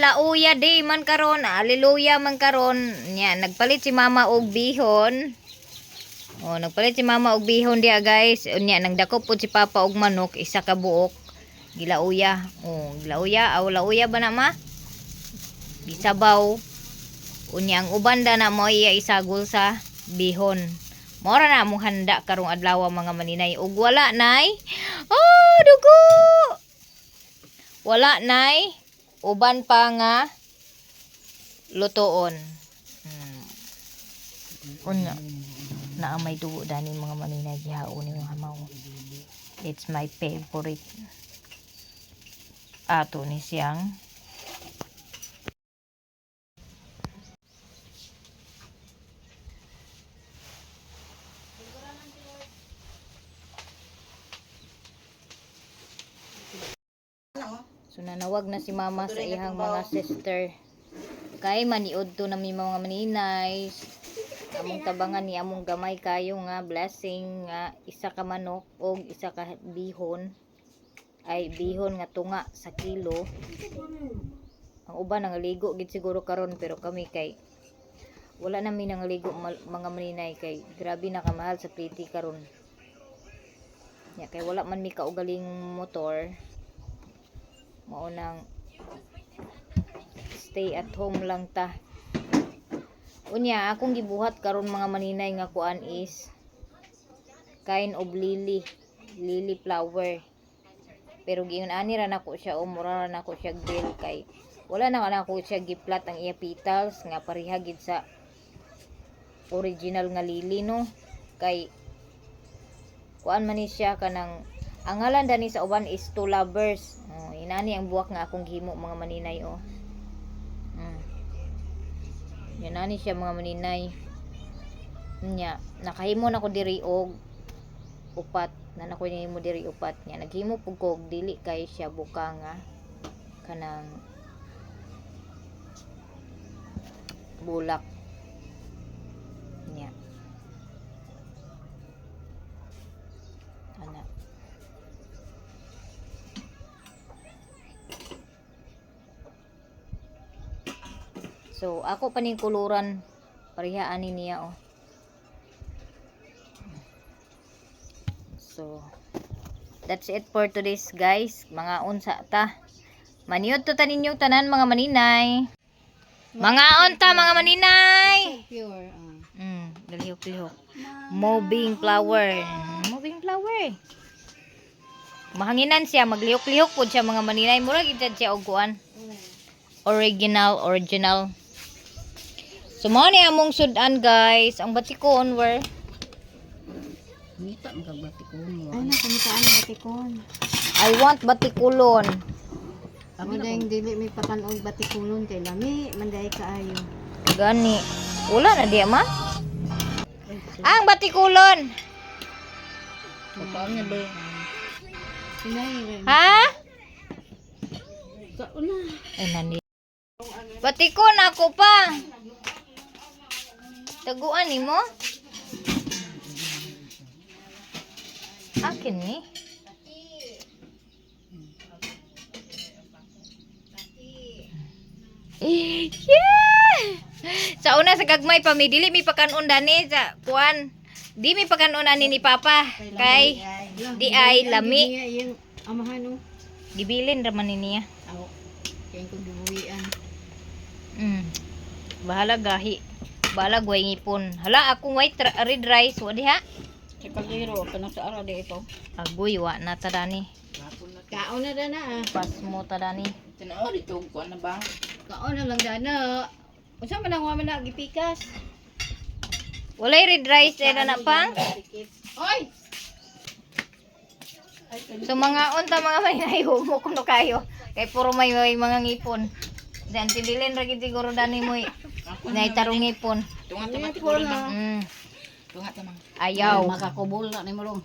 Lauya day man karon, hallelujah man karon. Nya nagpalit si mama og bihon. Oh, nagpalit si mama og bihon dia guys. Nya nagdako pud si papa og manok, isa ka buok. Gilauya. Oh, gilauya, aw lauya ba na ma? Gisabaw. Unya ang uban da na mo iya isagol sa bihon. Mora na mo handa karong adlaw mga maninay. Ug wala nay. Oh, dugo. Wala nay. Uban pa nga lutoon. Unya na may dugo dani mga maninay gihaon ni mga hamaw. It's my favorite. Ato ni siyang so nanawag na si mama sa ihang mga sister kay maniud to na mi mga maninay among tabangan ni among gamay kayo nga blessing nga isa ka manok o isa ka bihon ay bihon nga tunga sa kilo. Ang uban nangaligo gid siguro karon pero kami kay wala na mi nangaligo mga maninay kay grabe na kamahal sa pliti karon ya kay wala man mi kaugaling motor mao nang stay at home lang ta. Unya akong gibuhat karon mga maninay nga kuan is kind of lily flower. Pero giyon ani ra nako siya o mura ra nako siya grill kay wala na kanako siya giplat ang iya petals nga pareha gid sa original nga lily no kay kuan man ni siya kanang ang ngalan dani sa uban is two lovers. Oh, inani ang buwak nga akong gihimo mga maninay oh. Yan ani siya mga maninay. Nya nakahimo na ko diri og upat na nako nimo diri upat nya naghimo pug ko dili kay siya buka nga kanang bulak nya ana so ako paning kuluran pareha ani niya oh. So that's it for today's guys. Mga unsa ta. Maniud to taninyo tanan mga maninay. Mga unta mga maninay. Pure. Dalihok-lihok. Moving flower. Moving flower. Mahanginan siya, maglihok-lihok pud siya mga maninay. Mura gid siya og kuan. Original. So mo ni among sudan guys. Ang batikon were Mita mga batikon. Ay, nakumitaan ng batikon. I want batikulon. Ako dahil dili may pakanog batikulon kay lami, manday kaayo. Gani. Wala na diya ma? Ang batikulon. Paano niya ba? Sinay. Ha? Kauna. Ay nani. Batikon ako pa. Taguan ni mo? Akin ni. Yeah! Sa una sa gagmay pa mi dili mi pakanon dani sa kuan. Di mi pakanon ani ni papa kay di ay lami. Yung amahan oh. Gibilin ra man ni niya. Ako. Kaya ko gibuhian. Bahala gahi. Bahala guway ngipon. Hala akong white red rice wa diha. Sa kaldero kanang sa ara di ito. Agoy wa na tadani. Kaon na dana ah. Pas mo tadani. Tinood ito kuan na ba? Kaon na lang dana. Unsa man ang wa man na gipikas? Walay red rice na pang. Oy. So mga unta mga may humo kuno kayo. Kay puro may mga ngipon. Dan tidilin ra gid siguro dani mo. Nay tarong ngipon. Tunga ta matikulo na. Tunga ta man. Ayaw. Makakubol na ni mo rong.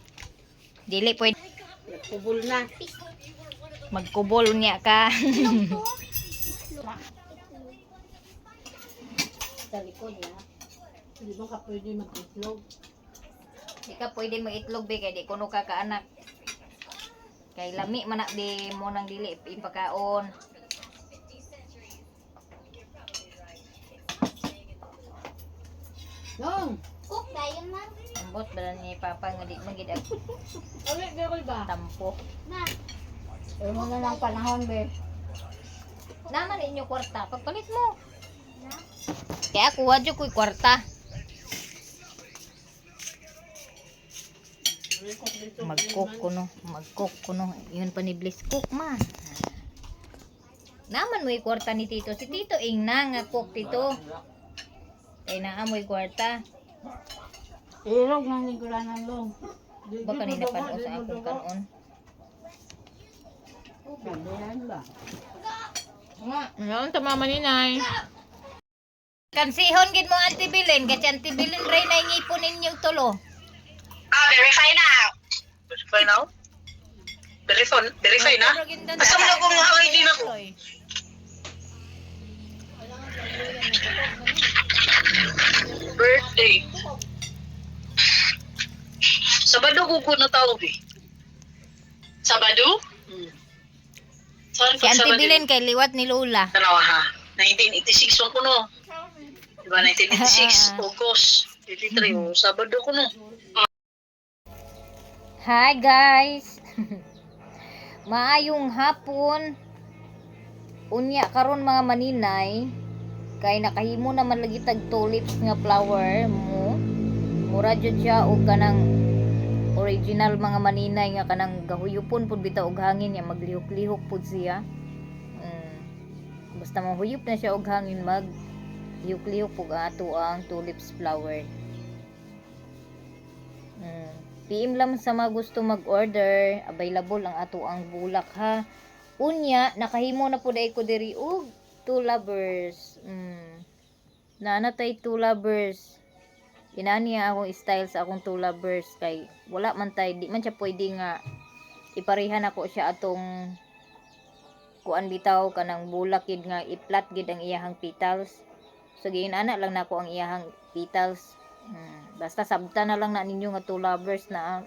Dili pwede Kubol na. magkubol niya ka. Sa likod na. Hindi mo ka pwede mag-itlog. Di ka pwede mag-itlog be kay di kuno ka kaanak. Kay lami man na di mo nang dili ipakaon. Long. Cook tayo na. Ambot ba ni Papa nga di magidag Ulit girl ba? tampo. Na. Pero mo na ng panahon, be. Naman inyo kwarta, pagpalit mo. Na. Kaya kuha dyan ko'y kwarta. Mag-cook ko no. Yun pa ni Bliss cook ma. Naman mo kwarta ni Tito. Si Tito ing na nga cook Tito. Kaya naamoy kwarta. Ilog ng lingkuranan long. Ba kanina panood sa akong kanon. Ganyan ba? Ngayon ta mama ni Nay. Kansihon gid mo Auntie Bilin, kasi Auntie Bilin ray na ngipon ninyong tulo. Verify na. Verify now? Verify na? Asa mo na kung ID na ko? Birthday. Sabado ko na tawag eh. Sabado? Saan Si Auntie Bilin kay liwat ni Lola. Tanawa ha. 1986 man ko no. Diba 1986 August 23 oh. Sabado ko no. Hi guys. Maayong hapon. Unya karon mga maninay kay nakahimo naman lagi tag tulips nga flower mo. Mura jud siya og kanang original mga maninay nga kanang gahuyupon pud bitaw og hangin ya maglihok-lihok pud siya. Basta mahuyop na siya og hangin mag lihok-lihok pud ato ang tulips flower. PM lang sa mga gusto mag-order, available ang ato ang bulak ha. Unya, nakahimo na po dahil ko diri og two lovers. Nanatay two lovers. Inani akong style sa akong two lovers kay wala man tay di man siya pwede nga iparihan ako siya atong kuan bitaw kanang bulak gid nga iplat gid ang iyahang petals. So ginana lang nako ang iyahang petals. Basta sabta na lang na ninyo nga two lovers na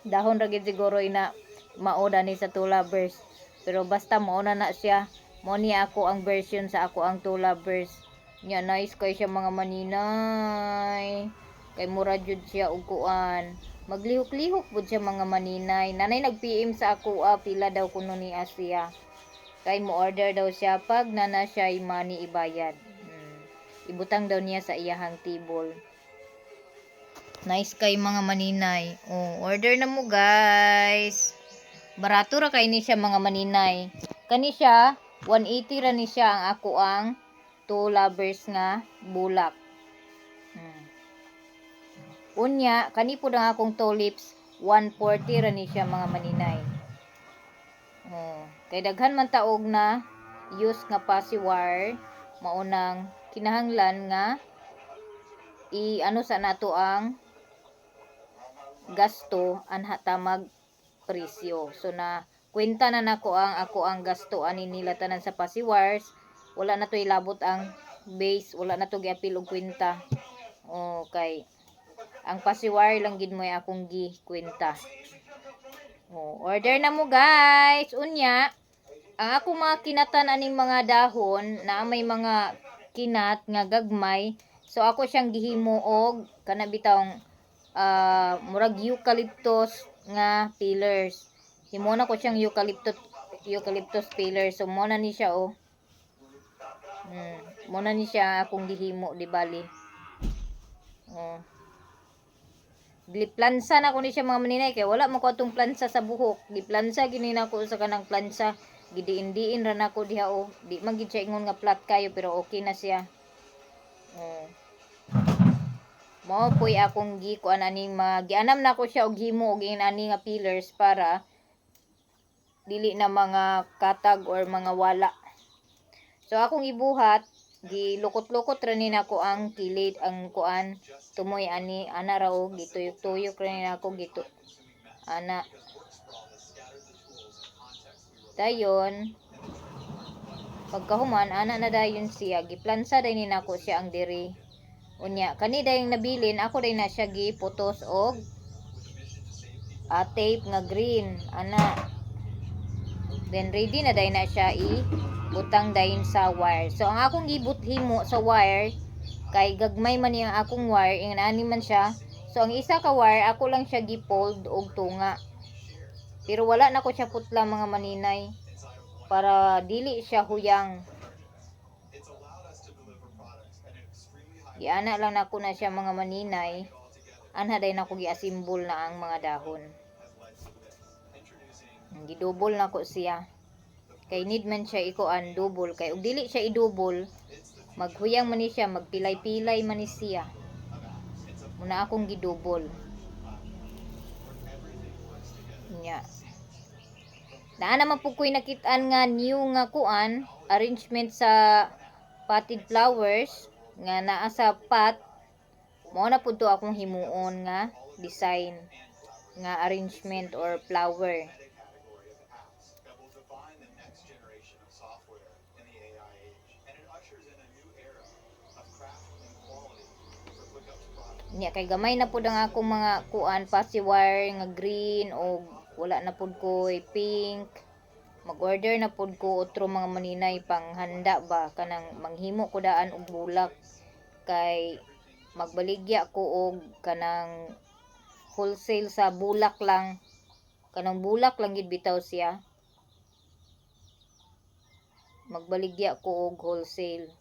dahon ra gid siguro ina maoda ni sa two lovers. Pero basta mauna na siya, mo ni ako ang version sa ako ang two lovers. Nya nice kay siya mga maninay. Kay mura jud siya og kuan. Maglihok-lihok pud siya mga maninay. Nanay nag-PM sa ako pila daw kuno ni Asia. Kay mo order daw siya pag nana siya money ibayad. Ibutang daw niya sa iyahang table. Nice kay mga maninay. Order na mo guys. Barato ra kay ni siya mga maninay. Kani siya 180 ra ni siya ang ako ang two lovers nga bulak. Unya kani pud ang akong tulips 140 ra ni siya mga maninay. Kay daghan man taog na use nga pasiwar maunang kinahanglan nga i-ano sa nato ang gasto anha tamag presyo. So na kwenta na nako ang ako ang gasto ani nila tanan sa pasiwars. Wala na to ilabot ang base, wala na to giapil og kwenta. Okay. Ang pasiwar lang gid mo akong gi kwenta. Order na mo guys. Unya ang ako mga kinatan aning mga dahon na may mga kinat nga gagmay, so ako siyang gihimo og kana bitawng murag eucalyptus nga pillars. Himo na ko siyang eucalyptus pillars. So mo na ni siya mo na ni siya akong gihimo di bali. Giplansa na ko ni siya mga maninay kay wala man ko atong plansa sa buhok. Giplansa gini na ko sa kanang plansa. Gidiin-diin ra nako diha di man gid siya ingon nga flat kayo pero okay na siya. Mao poy akong gikuan ani magianam na ko siya og himo og ani nga pillars para dili na mga katag or mga wala. So akong ibuhat gilukot-lukot ra ni nako ang kilid ang kuan tumoy ani ana ra og gituyok-tuyok ra ni nako gito ana dayon pagkahuman ana na dayon siya giplansa day ni nako siya ang diri unya kani dayong nabilin ako day na siya giputos og tape nga green ana then ready na day na siya butang dayon sa wire. So ang akong gibuthimo sa wire Kay gagmay man yung akong wire, yung ani man siya. So ang isa ka wire ako lang siya gipold og tunga. Pero wala na ko siya putla mga maninay para dili siya huyang. Giana lang nako na siya mga maninay. Anha day nako gi-assemble na ang mga dahon. Gidouble nako siya. Kay need man siya ikuan double kay ug dili siya i-double maghuyang man ni siya, magpilay-pilay man ni siya. Muna akong gidouble. Nya. Naa naman po ko'y nakitaan nga new nga kuan, arrangement sa potted flowers nga naa sa pot. Mao na pud to akong himuon nga design nga arrangement or flower. Nya kay gamay na pud ang akong mga kuan passy wire nga green o wala na pud ko'y pink. Mag-order na pud ko otro mga maninay panghanda ba kanang manghimo ko daan og bulak kay magbaligya ko og kanang wholesale sa bulak lang. Kanang bulak lang gid bitaw siya. Magbaligya ko og wholesale.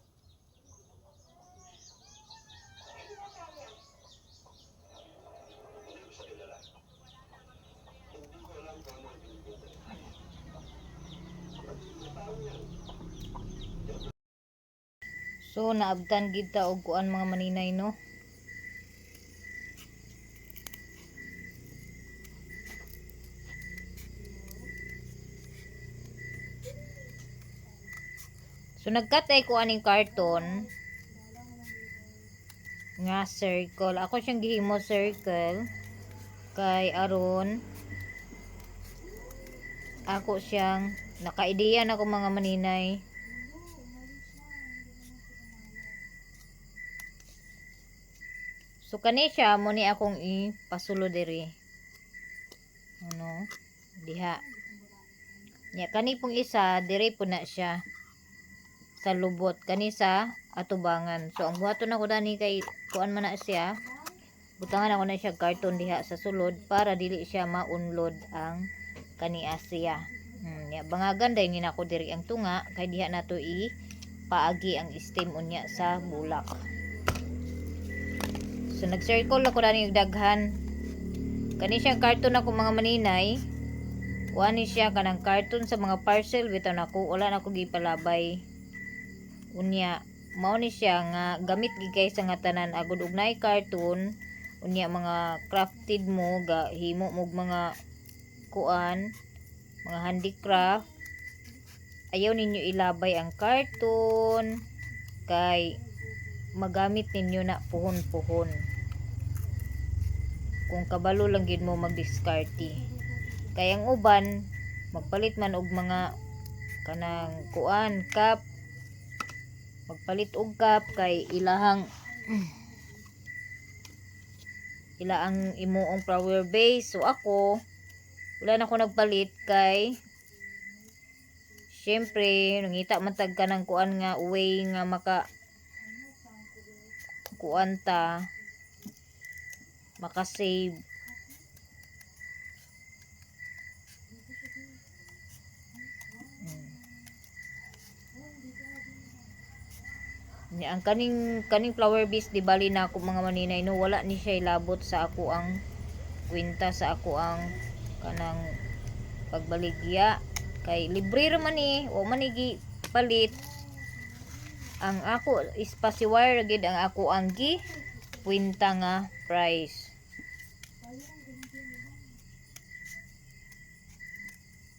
So naabtan gid ta og kuan mga maninay no. So nagkat ay ko aning karton nga circle. Ako siyang gihimo circle kay aron ako siyang naka-ideya na ko mga maninay. So kani siya mo ni akong ipasulo diri. Ano? Diha. Nya kani pong isa diri po na siya sa lubot kani sa atubangan. So ang buhaton ako dani kay kuan man na siya. Butangan ako na siya karton diha sa sulod para dili siya maunlod ang kani siya. Nya bangagan day ni nako diri ang tunga kay diha nato paagi ang stem unya sa bulak. So nag-circle ako dani daghan. Kani siya karton ako mga maninay. Kuan ni siya kanang karton sa mga parcel bitaw nako wala na ko gipalabay. Unya mao ni siya nga gamit gid kay sa nga tanan agud og nay karton unya mga crafted mo ga himo mo mga kuan mga handicraft. Ayaw ninyo ilabay ang karton kay magamit ninyo na puhon-puhon. Kung kabalo lang gid mo mag-discarte. Kay ang uban magpalit man og mga kanang kuan cup. Magpalit og cup kay ilaang imuong flower base. So ako wala na ko nagpalit kay syempre nangita man tag kanang kuan nga way nga maka kuanta maka-save. Ang kaning flower base di bali na ako mga maninay no wala ni siya ilabot sa ako ang kwenta sa ako ang kanang pagbaligya kay libre ra man ni o manigi palit. Ang ako is pasiwire gid ang ako ang gi kwenta nga price.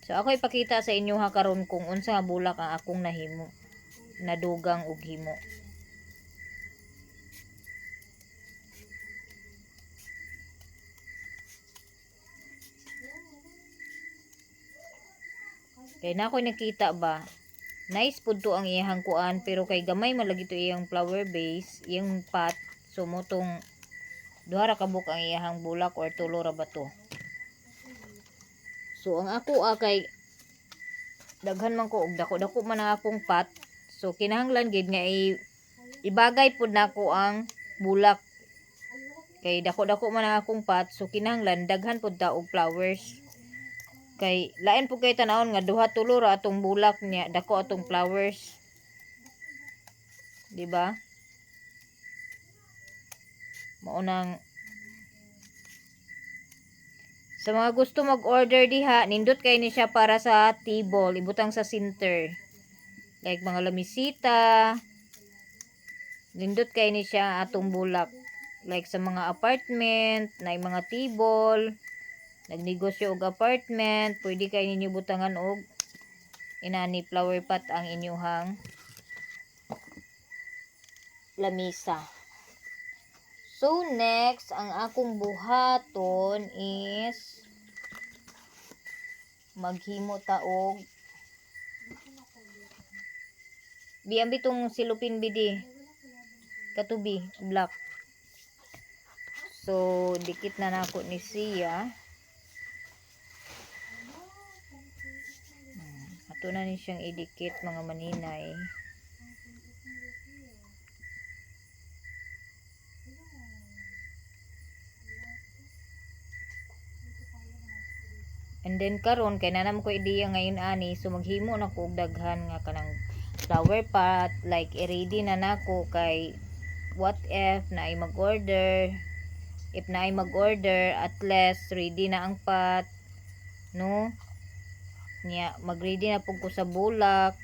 So ako ipakita sa inyo ha karon kung unsa nga bulak ang akong nahimo nadugang og himo. Kay na ako nakita ba nice pud to ang iyang kuan pero kay gamay man lagi to iyang flower base iyang pot. So motong duha ra ka buk ang iyang bulak or tulo ra ba to. So ang ako kay daghan man ko og dako-dako man ang akong pot. So kinahanglan gid nga ibagay pud nako ang bulak. Kay dako-dako man ang akong pot, so kinahanglan daghan pud ta og flowers. Kay lain pud kay tan-awon nga duha tulo ra atong bulak niya, dako atong flowers. Di ba? Mao nang sa mga gusto mag-order diha, nindot kay ni siya para sa table, ibutang sa center. Like mga lamisita, nindot kay ni siya atong bulak. Like sa mga apartment, na mga table, nagnegosyo og apartment, pwede kay ninyo butangan og inani flower pot ang inyuhang lamisa. So next, ang akong buhaton is maghimo ta og biyan bitong silupin bidi katubi black. So dikit na nako ni siya. Ato na ni siyang idikit mga maninay. And then karon kay nanam ko ideya ngayon ani, so maghimo na ko og daghan nga kanang flower pot, like i-ready na nako kay what if na ay mag-order. If na ay mag-order, at least ready na ang pot, no? Nya mag-ready na pud ko sa bulak.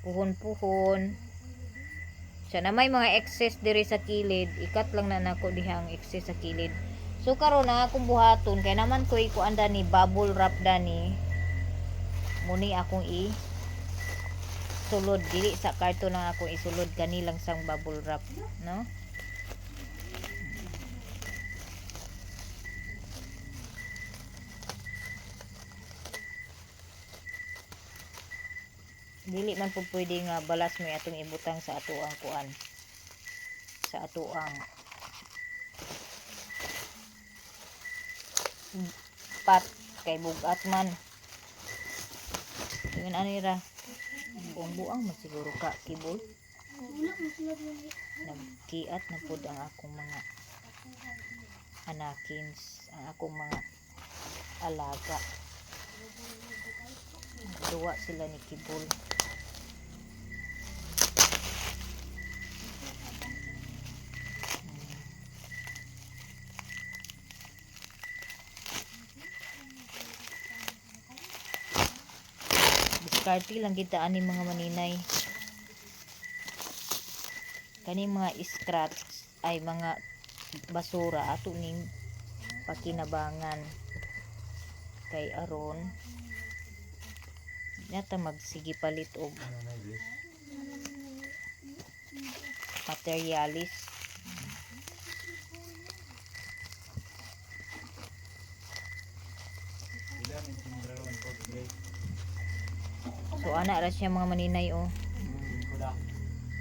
Puhon-puhon. Siya na may mga excess diri sa kilid, ikat lang na nako diha ang excess sa kilid. So karon na akong buhaton kay naman ko ikuanda ni bubble wrap dani. Muni akong sulod dili sa karton na akong isulod kani lang sang bubble wrap, no? Dili man po pwede nga balas mo atong ibutang sa atuang kuan. Sa atuang pat kay bugat man. Yun anira. Buang-buang man siguro ka kibol. Nagkiat na pud ang akong mga anakins, ang akong mga alaga. Duwa sila ni kibol. Diskarte lang kita ani mga maninay. Kani mga scratch ay mga basura ato ning pakinabangan. Kay aron yata magsige palit og materialis. So ana ra siya mga maninay oh.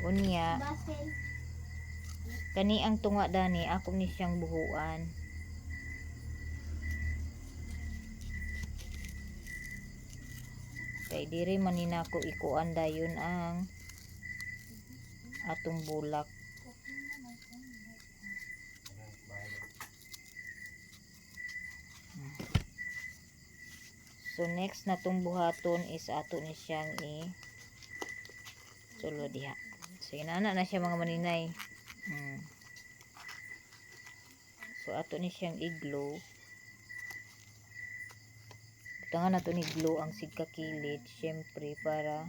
Unya kani ang tunga dani ako ni siyang buhuan. Kay diri man ni nako ikuan dayon ang atong bulak. So next na tong buhaton is ato ni siyang sulod diha. So inana na siya mga maninay. So ato ni siyang i-glue. Butangan nato ni glue ang sigkakilid syempre para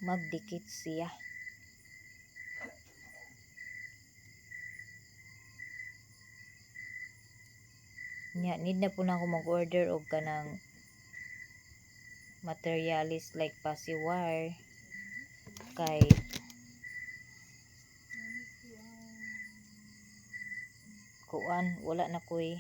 magdikit siya. Nya need na po na ako mag-order og kanang materialis like pasiwire kay kuan wala na koy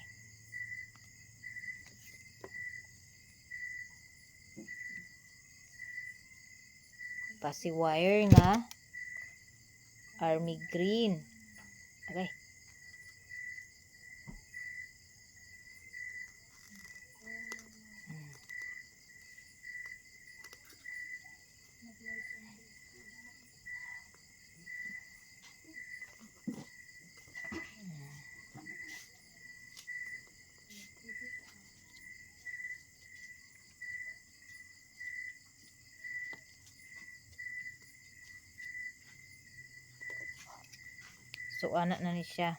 pasiwire nga army green. Okay. So ana na ni siya.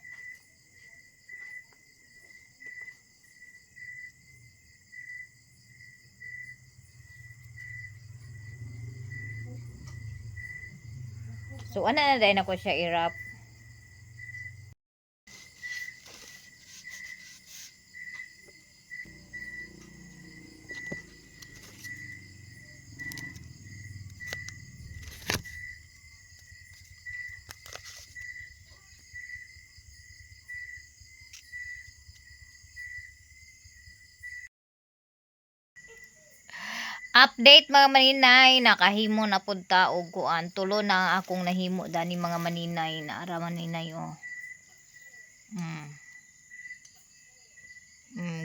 So ana na dahil ako siya i-wrap. Update mga maninay, nakahimo na pud ta og kuan. Tulo na ang akong nahimo dani mga maninay na ara maninay oh.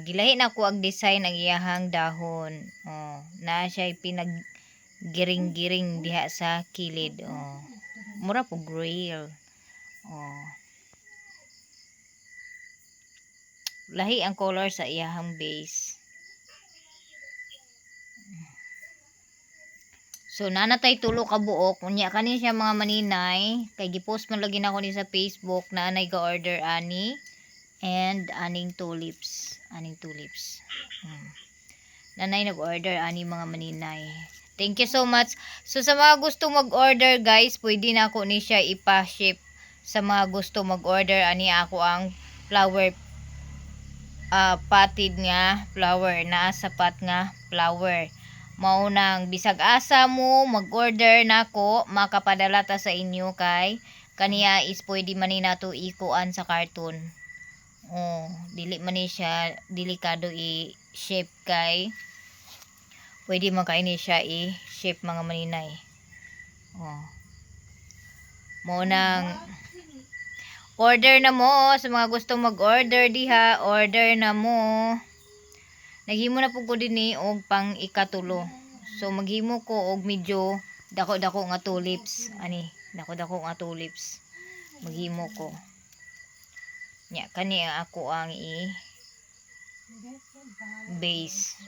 Gilahi na ko ang design ang iyahang dahon. Oh, na siya pinag giring-giring diha sa kilid oh. Mura po grill. Oh. Lahi ang color sa iyahang base. So nanatay tulo ka buok unya kani siya mga maninay kay gipost man lagi nako ni sa Facebook na anay ga order ani and aning tulips. Nanay nag-order ani mga maninay. Thank you so much. So sa mga gusto mag-order guys, pwede na ako ni siya ipa-ship sa mga gusto mag-order ani ako ang flower potted nga flower na sapat nga flower. Maunang bisag asa mo mag-order nako makapadala ta sa inyo kay kaniya is pwede man ni nato ikuan sa karton. Oh, dili man ni siya delikado i-shape kay pwede man kay ni siya i-shape mga maninay. Oh. Maunang order na mo sa mga gustong mag-order diha, order na mo. Naghimo na po ko din og pang ikatulo. So maghimo ko og medyo dako-dako nga tulips. Ani, dako-dako nga tulips. Maghimo ko. Nya kani ako ang base.